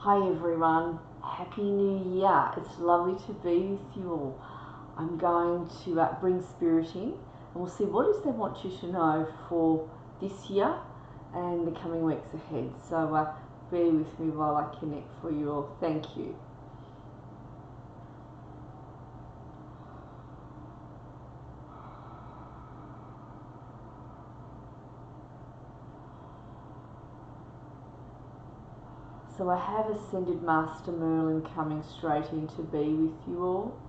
Hi everyone, Happy New Year. It's lovely to be with you all. I'm going to bring Spirit in and we'll see what it is they want you to know for this year and the coming weeks ahead. So bear with me while I connect for you all. Thank you. So I have Ascended Master Merlin coming straight in to be with you all.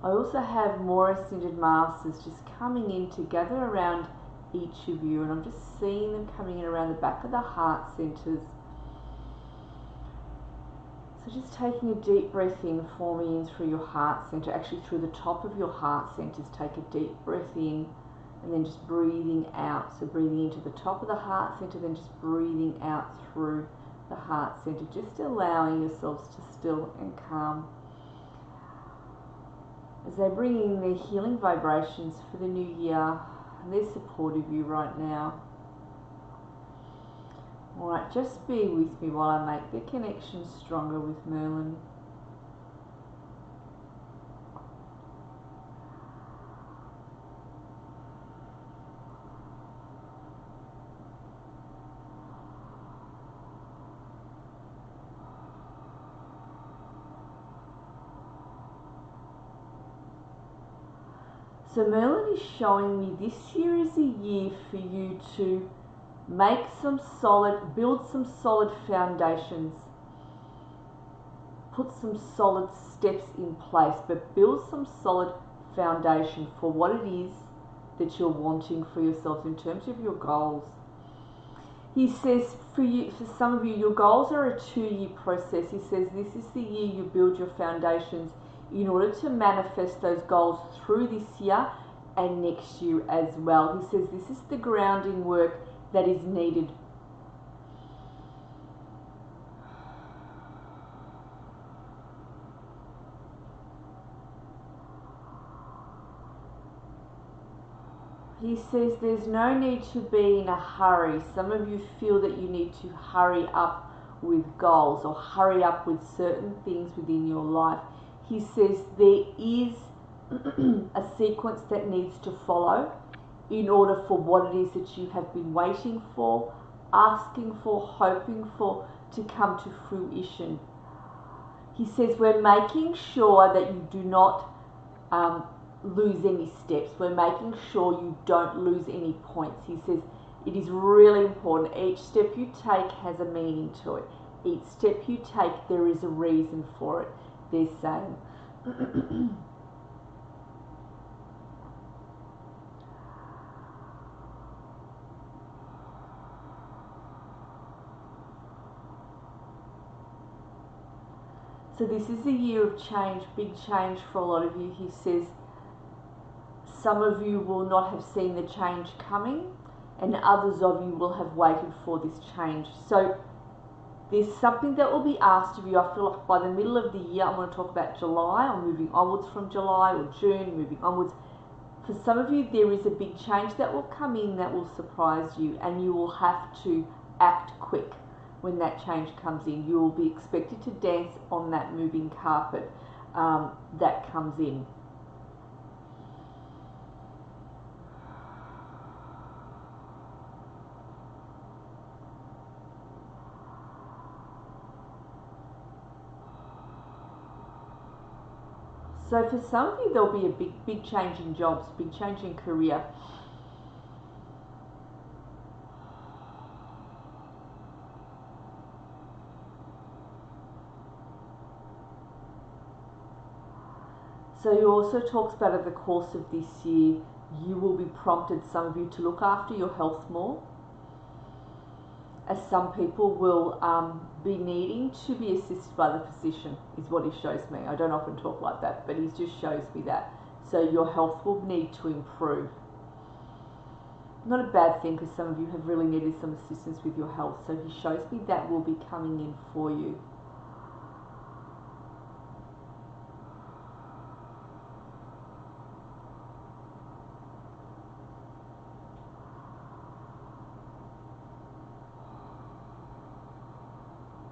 I also have more Ascended Masters just coming in to gather around each of you, and I'm just seeing them coming in around the back of the heart centers. So just taking a deep breath in for me in through your heart center, actually through the top of your heart centers. Take a deep breath in and then just breathing out. So breathing into the top of the heart center, then just breathing out through the heart center, just allowing yourselves to still and calm as they bring in their healing vibrations for the new year, and they're supportive of you right now. Alright, just be with me while I make the connection stronger with Merlin. So Merlin is showing me this year is a year for you to make build some solid foundations. Put some solid steps in place, but build some solid foundation for what it is that you're wanting for yourselves in terms of your goals. He says for some of you, your goals are a 2-year process. He says this is the year you build your foundations in order to manifest those goals through this year and next year as well. He says this is the grounding work that is needed. He says there's no need to be in a hurry. Some of you feel that you need to hurry up with goals or hurry up with certain things within your life. He says there is a sequence that needs to follow in order for what it is that you have been waiting for, asking for, hoping for to come to fruition. He says we're making sure that you do not lose any steps. We're making sure you don't lose any points. He says it is really important. Each step you take has a meaning to it. Each step you take, there is a reason for it, they're saying. So this is a year of change, big change for a lot of you. He says some of you will not have seen the change coming, and others of you will have waited for this change. So there's something that will be asked of you. I feel like by the middle of the year, I'm going to talk about July, or moving onwards from July, or June, moving onwards. For some of you, there is a big change that will come in that will surprise you, and you will have to act quick. When that change comes in, you will be expected to dance on that moving carpet that comes in. So for some of you, there'll be a big change in jobs, big change in career. So he also talks about over the course of this year, you will be prompted, some of you, to look after your health more, as some people will be needing to be assisted by the physician, is what he shows me. I don't often talk like that, but he just shows me that. So your health will need to improve. Not a bad thing, because some of you have really needed some assistance with your health. So he shows me that will be coming in for you.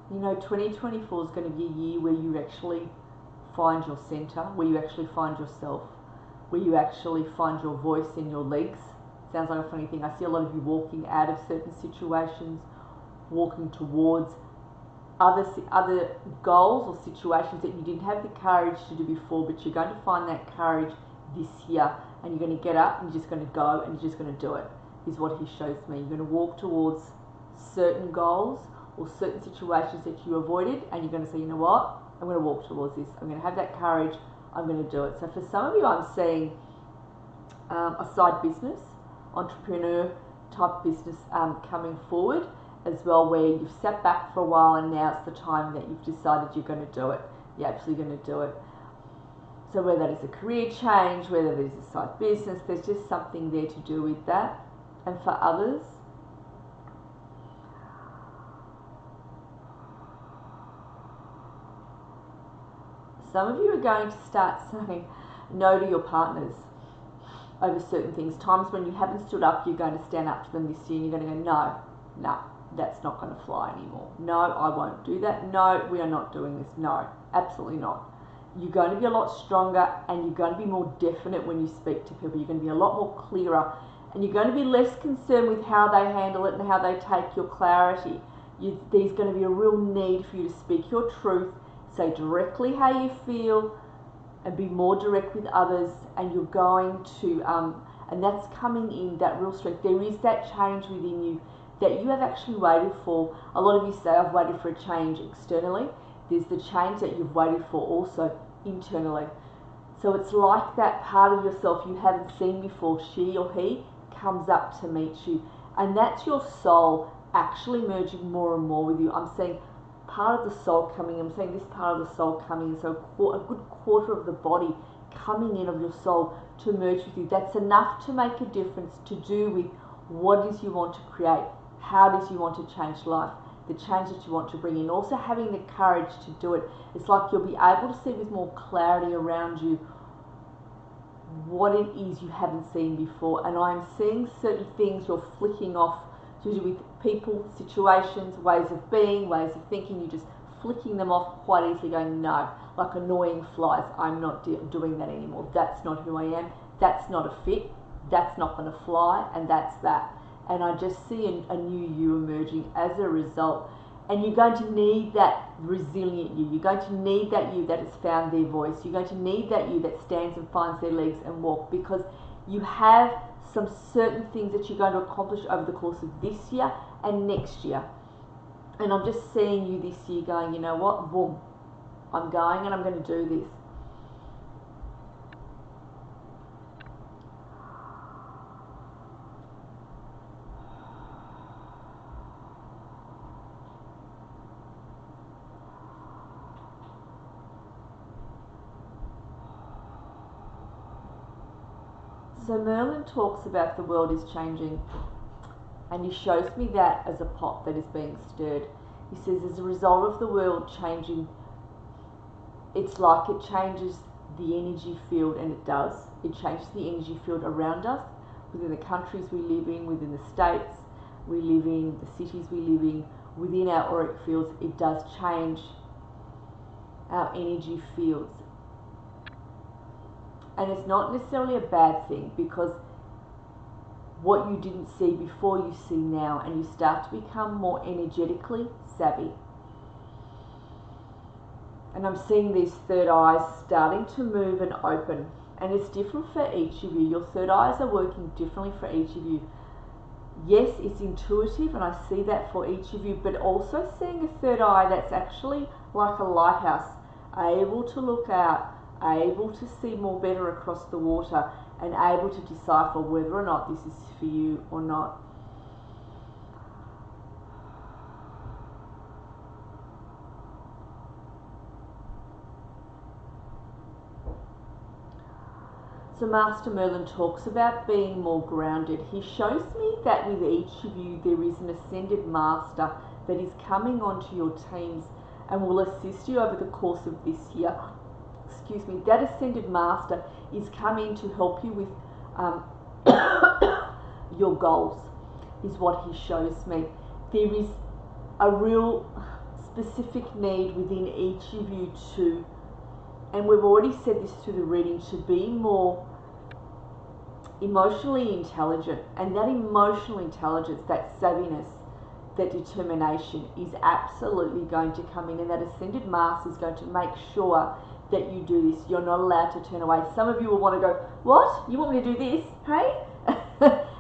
You know, 2024 is going to be a year where you actually find your center, where you actually find yourself, where you actually find your voice in your legs. Sounds like a funny thing. I see a lot of you walking out of certain situations, walking towards other goals or situations that you didn't have the courage to do before, but you're going to find that courage this year, and you're going to get up and you're just going to go and you're just going to do it, is what he shows me. You're going to walk towards certain goals or certain situations that you avoided, and you're going to say, you know what, I'm going to walk towards this, I'm going to have that courage, I'm going to do it. So for some of you, I'm seeing a side business, entrepreneur type business coming forward as well, where you've sat back for a while and now it's the time that you've decided you're going to do it. You're actually going to do it. So whether that is a career change, whether it is a side business, there's just something there to do with that. And for others, some of you are going to start saying no to your partners over certain things. Times when you haven't stood up, you're going to stand up to them this year and you're going to go, no, that's not going to fly anymore. No, I won't do that. No, we are not doing this. No, absolutely not. You're going to be a lot stronger and you're going to be more definite when you speak to people. You're going to be a lot more clearer and you're going to be less concerned with how they handle it and how they take your clarity. There's going to be a real need for you to speak your truth, say directly how you feel, and be more direct with others, and you're going to, and that's coming in, that real strength. There is that change within you that you have actually waited for. A lot of you say, I've waited for a change externally. There's the change that you've waited for also internally. So it's like that part of yourself you haven't seen before, she or he, comes up to meet you. And that's your soul actually merging more and more with you. I'm seeing part of the soul coming, I'm saying this part of the soul coming, so a good quarter of the body coming in of your soul to merge with you. That's enough to make a difference, to do with what it is you want to create, how it is you want to change life, the change that you want to bring in. Also having the courage to do it. It's like you'll be able to see with more clarity around you what it is you haven't seen before. And I'm seeing certain things you're flicking off to do with people, situations, ways of being, ways of thinking. You're just flicking them off quite easily, going, no, like annoying flies. I'm not doing that anymore. That's not who I am. That's not a fit. That's not going to fly. And that's that. And I just see a new you emerging as a result. And you're going to need that resilient you. You're going to need that you that has found their voice. You're going to need that you that stands and finds their legs and walk, because you have some certain things that you're going to accomplish over the course of this year and next year. And I'm just seeing you this year going, you know what, boom, I'm going and I'm going to do this. So Merlin talks about the world is changing, and he shows me that as a pot that is being stirred. He says as a result of the world changing, it's like it changes the energy field, and it does. It changes the energy field around us, within the countries we live in, within the states we live in, the cities we live in, within our auric fields. It does change our energy fields. And it's not necessarily a bad thing, because what you didn't see before you see now, and you start to become more energetically savvy. And I'm seeing these third eyes starting to move and open. And it's different for each of you. Your third eyes are working differently for each of you. Yes, it's intuitive, and I see that for each of you, but also seeing a third eye that's actually like a lighthouse, able to look out, able to see more better across the water, and able to decipher whether or not this is for you or not. So Master Merlin talks about being more grounded. He shows me that with each of you there is an ascended master that is coming onto your teams and will assist you over the course of this year. Excuse me. That ascended master is coming to help you with your goals, is what he shows me. There is a real specific need within each of you to, and we've already said this through the reading, to be more emotionally intelligent. And that emotional intelligence, that savviness, that determination is absolutely going to come in, and that Ascended Master is going to make sure that you do this. You're not allowed to turn away. Some of you will want to go, what? You want me to do this? Hey?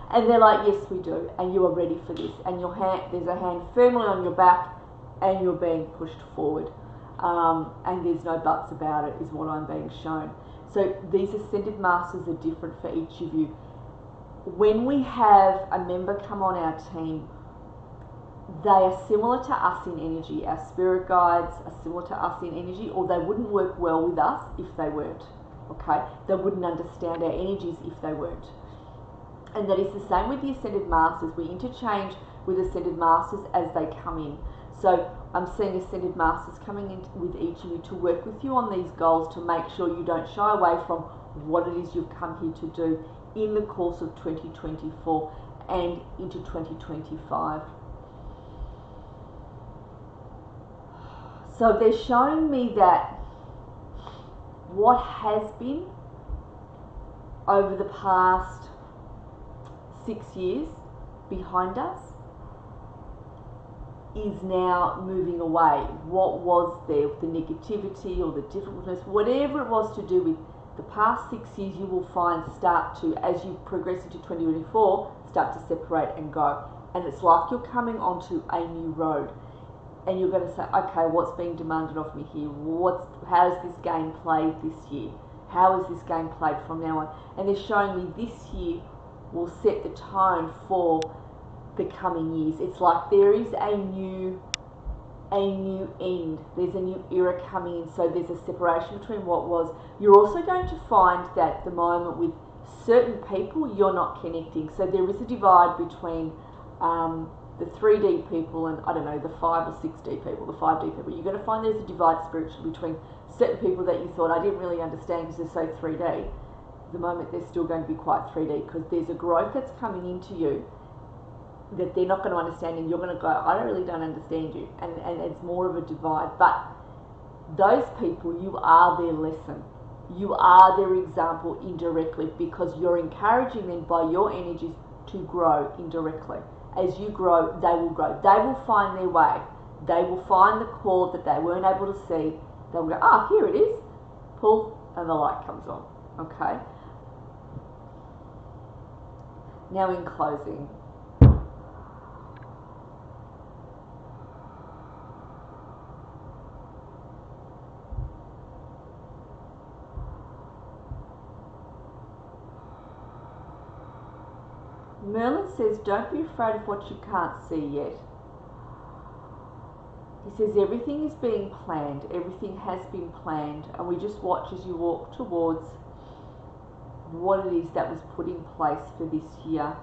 And they're like, yes, we do. And you are ready for this. And your hand, there's a hand firmly on your back, and you're being pushed forward. And there's no buts about it, is what I'm being shown. So these Ascended Masters are different for each of you. When we have a member come on our team, they are similar to us in energy. Our spirit guides are similar to us in energy, or they wouldn't work well with us if they weren't. Okay? They wouldn't understand our energies if they weren't. And that is the same with the Ascended Masters. We interchange with Ascended Masters as they come in. So I'm seeing Ascended Masters coming in with each of you to work with you on these goals, to make sure you don't shy away from what it is you've come here to do in the course of 2024 and into 2025. So they're showing me that what has been over the past 6 years behind us is now moving away. What was there, the negativity or the difficultness, whatever it was to do with the past 6 years, you will find start to, as you progress into 2024, start to separate and go. And it's like you're coming onto a new road. And you're going to say, okay, what's being demanded of me here? How is this game played this year? How is this game played from now on? And they're showing me this year will set the tone for the coming years. It's like there is a new end. There's a new era coming in. So there's a separation between what was. You're also going to find that at the moment with certain people, you're not connecting. So there is a divide between the 3D people and, I don't know, the 5 or 6D people, the 5D people. You're going to find there's a divide spiritually between certain people that you thought, I didn't really understand because they're so 3D. At the moment, they're still going to be quite 3D because there's a growth that's coming into you that they're not going to understand, and you're going to go, I really don't understand you. And it's more of a divide. But those people, you are their lesson. You are their example indirectly, because you're encouraging them by your energies to grow indirectly. As you grow, they will grow. They will find their way. They will find the cord that they weren't able to see. They'll go, here it is. Pull, and the light comes on. Okay? Now in closing. Merlin says, don't be afraid of what you can't see yet. He says everything is being planned, everything has been planned, and we just watch as you walk towards what it is that was put in place for this year.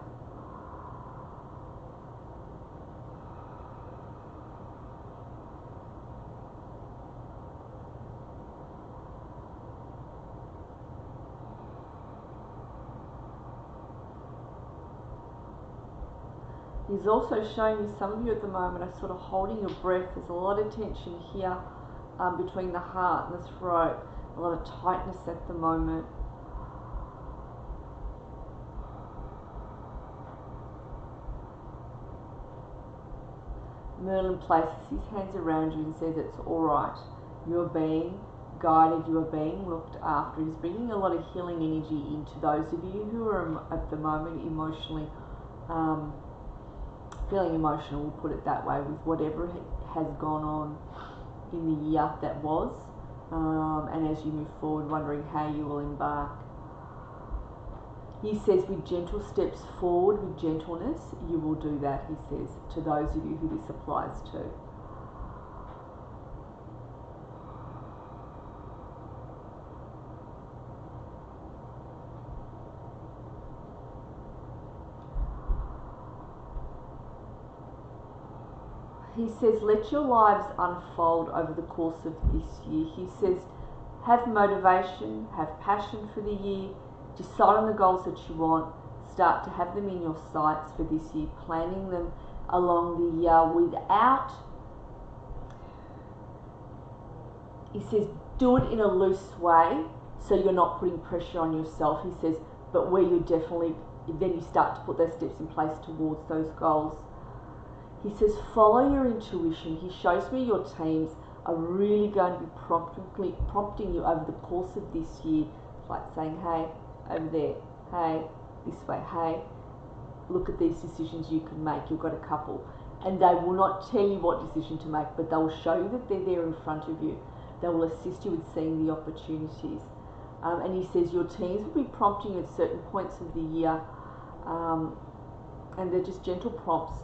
He's also showing me some of you at the moment are sort of holding your breath. There's a lot of tension here between the heart and the throat. A lot of tightness at the moment. Merlin places his hands around you and says it's alright. You're being guided, you are being looked after. He's bringing a lot of healing energy into those of you who are at the moment emotionally feeling emotional, we'll put it that way, with whatever has gone on in the year that was, and as you move forward, wondering how you will embark. He says with gentle steps forward, with gentleness, you will do that, he says, to those of you who this applies to. He says, let your lives unfold over the course of this year. He says, have motivation, have passion for the year, decide on the goals that you want, start to have them in your sights for this year, planning them along the year without he says, do it in a loose way so you're not putting pressure on yourself. He says, but where you're definitely, then you start to put those steps in place towards those goals. He says, follow your intuition. He shows me your teams are really going to be prompting you over the course of this year, like saying, hey, over there, hey, this way, hey, look at these decisions you can make. You've got a couple. And they will not tell you what decision to make, but they will show you that they're there in front of you. They will assist you with seeing the opportunities. And he says your teams will be prompting you at certain points of the year, and they're just gentle prompts.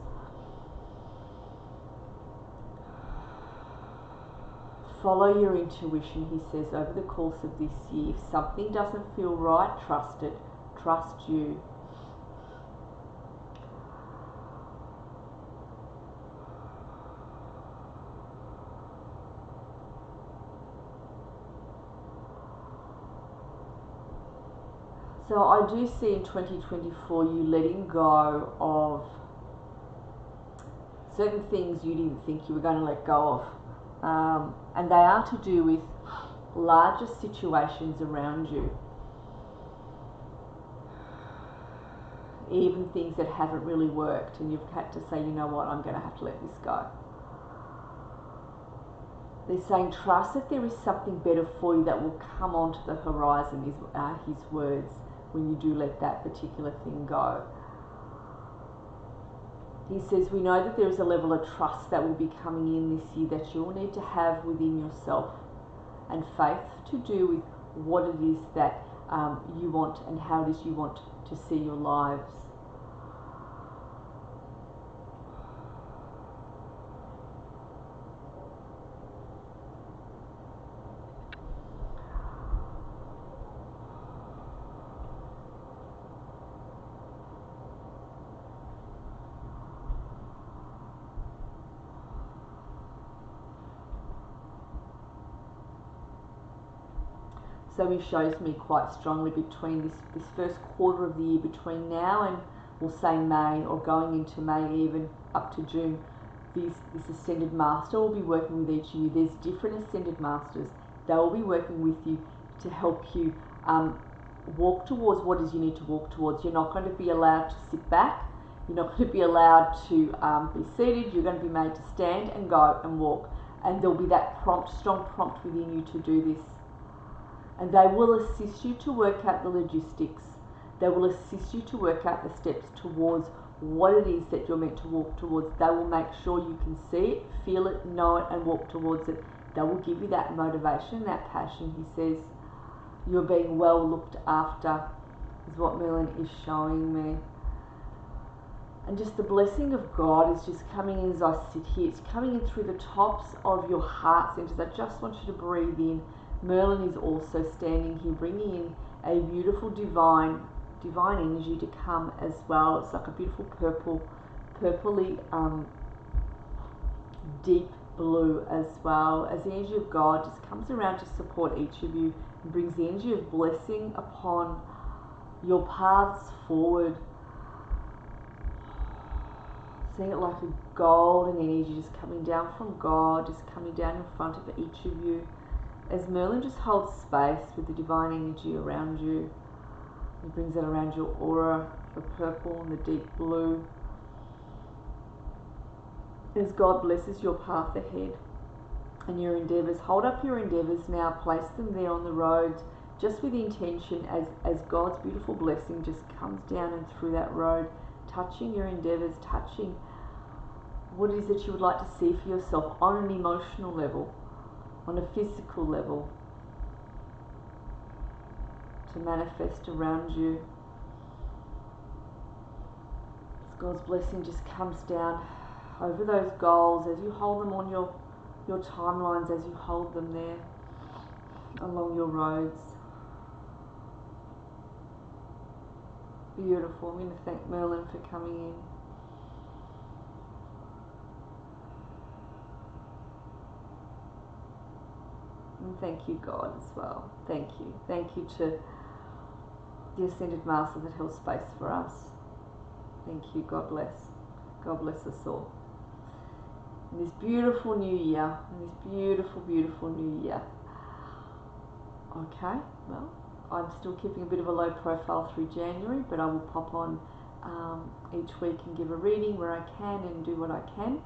Follow your intuition, he says, over the course of this year. If something doesn't feel right, trust it. Trust you. So I do see in 2024 you letting go of certain things you didn't think you were going to let go of. And they are to do with larger situations around you. Even things that haven't really worked, and you've had to say, you know what, I'm going to have to let this go. They're saying trust that there is something better for you that will come onto the horizon, is his words, when you do let that particular thing go. He says, we know that there is a level of trust that will be coming in this year that you'll need to have within yourself, and faith to do with what it is that you want and how it is you want to see your lives. So he shows me quite strongly between this first quarter of the year, between now and we'll say May, or going into May even up to June, this Ascended Master will be working with each of you. There's different Ascended Masters. They will be working with you to help you walk towards what it is you need to walk towards. You're not going to be allowed to sit back. You're not going to be allowed to be seated. You're going to be made to stand and go and walk. And there'll be that strong prompt within you to do this. And they will assist you to work out the logistics. They will assist you to work out the steps towards what it is that you're meant to walk towards. They will make sure you can see it, feel it, know it, and walk towards it. They will give you that motivation, that passion. He says, you're being well looked after, is what Merlin is showing me. And just the blessing of God is just coming in as I sit here. It's coming in through the tops of your heart centers. I just want you to breathe in. Merlin is also standing here, bringing in a beautiful divine energy to come as well. It's like a beautiful purpley deep blue as well, as the energy of God just comes around to support each of you and brings the energy of blessing upon your paths forward. Seeing it like a golden energy just coming down from God, just coming down in front of each of you, as Merlin just holds space with the divine energy around you. He brings it around your aura, the purple and the deep blue. As God blesses your path ahead and your endeavours, hold up your endeavours now, place them there on the road, just with intention as God's beautiful blessing just comes down and through that road, touching your endeavours, touching what it is that you would like to see for yourself on an emotional level, on a physical level, to manifest around you. As God's blessing just comes down over those goals as you hold them on your timelines, as you hold them there along your roads. Beautiful. I'm going to thank Merlin for coming in. And thank you, God, as well. Thank you. Thank you to the Ascended Master that held space for us. Thank you. God bless. God bless us all. In this beautiful new year, in this beautiful, beautiful new year, Okay, well, I'm still keeping a bit of a low profile through January, but I will pop on each week and give a reading where I can and do what I can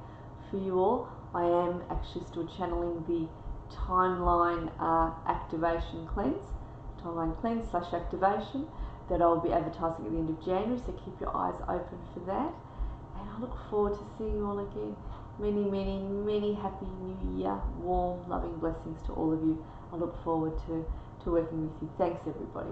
for you all. I am actually still channeling the timeline activation cleanse, timeline cleanse / activation that I'll be advertising at the end of January, so keep your eyes open for that. And I look forward to seeing you all again. Many, many, many happy new year, warm, loving blessings to all of you. I look forward to working with you. Thanks everybody.